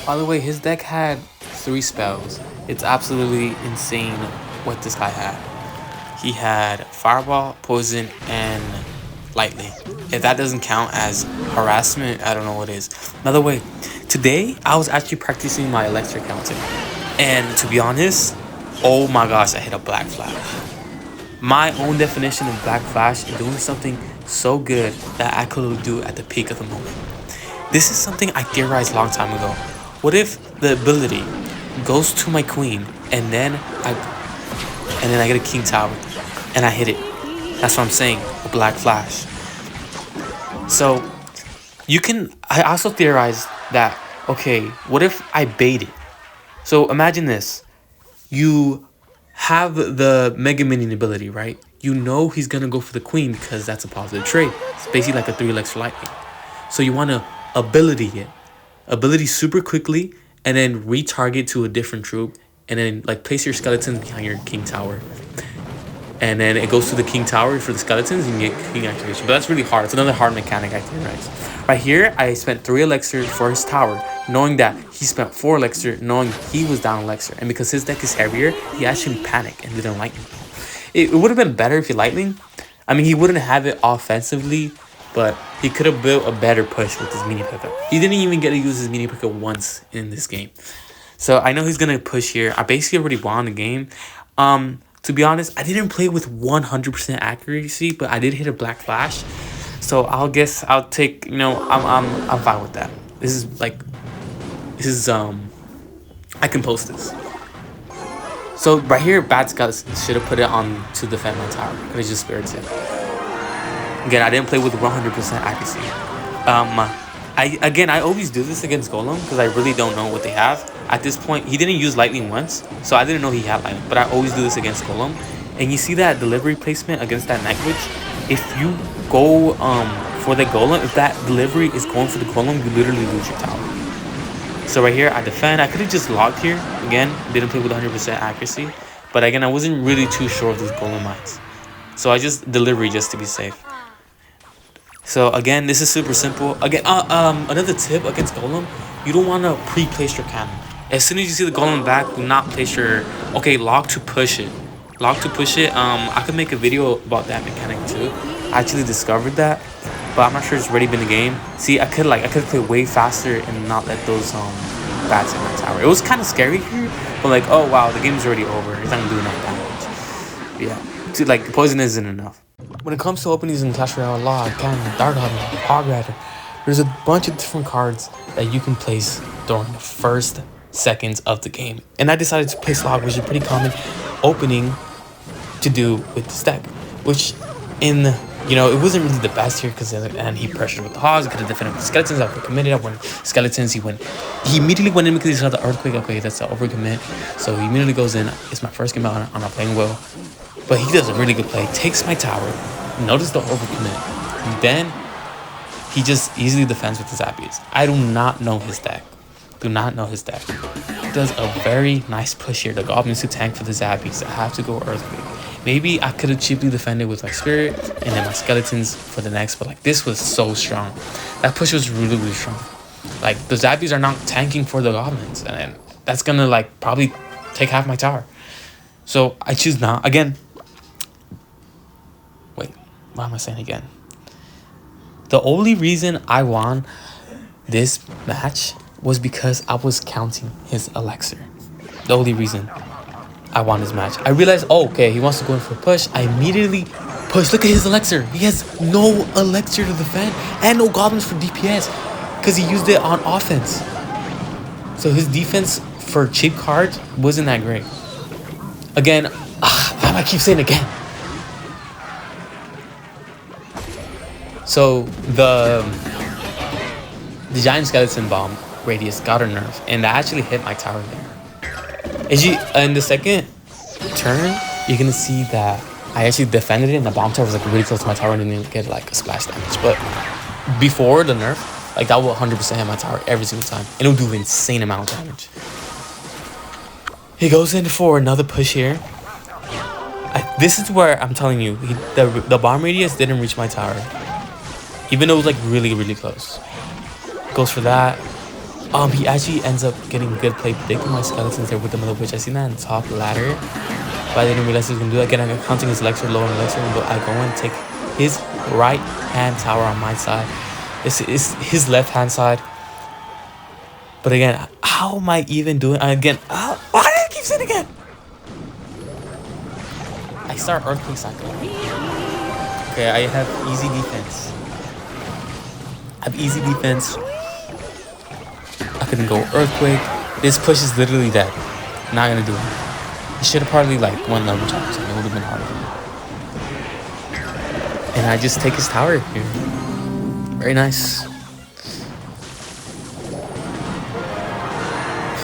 By the way, his deck had 3 spells. It's absolutely insane what this guy had. He had Fireball, Poison, and Lightning. If that doesn't count as harassment, I don't know what is. By the way, today I was actually practicing my elixir counting. And to be honest, oh my gosh, I hit a Black Flash. My own definition of Black Flash is doing something so good that I could do at the peak of the moment. This is something I theorized a long time ago. What if the ability goes to my queen and then I get a king tower and I hit it? That's what I'm saying, a Black Flash. So I also theorized that, okay, what if I bait it? So imagine this. You have the Mega Minion ability, right? You know he's gonna go for the queen because that's a positive trade. It's basically like a 3 elixir lightning. So you want to ability it. Ability super quickly and then retarget to a different troop and then like place your skeletons behind your king tower. And then it goes to the king tower for the skeletons and you get king activation. But that's really hard. It's another hard mechanic I theorized. Right here, I spent 3 elixir for his tower, knowing that he spent 4 elixir, knowing he was down elixir. And because his deck is heavier, he actually panicked and didn't lightning. It would have been better if he lightning. I mean, he wouldn't have it offensively, but he could have built a better push with his mini pickup. He didn't even get to use his mini pickup once in this game. So I know he's going to push here. I basically already won the game. To be honest, I didn't play with 100% accuracy, but I did hit a Black Flash. So I'll take, I'm fine with that. I can post this. So right here, Bad Skeleton should have put it on to defend my tower. Could have just spared him. Again, I didn't play with 100% accuracy. I always do this against Golem because I really don't know what they have. At this point, he didn't use lightning once, so I didn't know he had lightning. But I always do this against Golem. And you see that delivery placement against that Night Witch? If you go for the Golem, if that delivery is going for the Golem, you literally lose your tower. So right here, I defend. I could have just logged here. Again, didn't play with 100% accuracy. But again, I wasn't really too sure of these Golem mines. So I just delivery just to be safe. So again, this is super simple. Again, another tip against Golem, you don't want to pre-place your cannon. As soon as you see the Golem back, do not place your... Okay, log to push it. Log to push it. I could make a video about that mechanic too. I actually discovered that, but I'm not sure it's already been the game. See, I could play way faster and not let those bats in my tower. It was kind of scary here, but like, oh wow, the game's already over. It's not gonna do enough damage. Yeah, like poison isn't enough. When it comes to openings in Clash Royale, Log, Cannon, Dark Hunter, Hog Rider, there's a bunch of different cards that you can place during the first seconds of the game. And I decided to place Log, which is a pretty common opening to do with this deck. Which, it wasn't really the best here because he pressured with the Hogs, could have defended with the Skeletons. I overcommitted. I went Skeletons. He immediately went in because he saw the Earthquake. Okay, that's the overcommit. So he immediately goes in. It's my first game out on a playing well. But he does a really good play. Takes my tower. Notice the overcommit. Then he just easily defends with his Zappies. I do not know his deck. He does a very nice push here. The Goblins to tank for the Zappies. I have to go Earthquake. Maybe I could have cheaply defended with my Spirit and then my Skeletons for the next. But like this was so strong. That push was really, really strong. Like the Zappies are not tanking for the Goblins. And then that's going to like probably take half my tower. So I choose now. Again. Wait, what am I saying again? The only reason I won this match was because I was counting his elixir. The only reason I won this match. I realized, oh, okay, he wants to go in for a push. I immediately push. Look at his elixir. He has no elixir to defend and no goblins for DPS because he used it on offense. So his defense for cheap cards wasn't that great. Again, why do I keep saying again? So the giant skeleton bomb radius got a nerf, and that actually hit my tower there. In the second turn, you're gonna see that I actually defended it, and the bomb tower was like really close to my tower and didn't get like a splash damage. But before the nerf, like that will 100% hit my tower every single time, and it'll do an insane amount of damage. He goes in for another push here. This is where I'm telling you, the bomb radius didn't reach my tower. Even though it was like really, really close. Goes for that. He actually ends up getting good play predicting my skeletons there with the Mother Witch. I seen that in top ladder, but I didn't realize he was gonna do that. Again, I'm counting his elixir low on elixir, but I go and take his right hand tower on my side. This is his left hand side. But again, how am I even doing? Again, why did I keep saying again? I start earthquake cycle. Okay, I have easy defense. I have easy defense. I couldn't go earthquake. This push is literally dead. Not gonna do it. He should have probably like one level challenge. It would have been harder. And I just take his tower here. Very nice.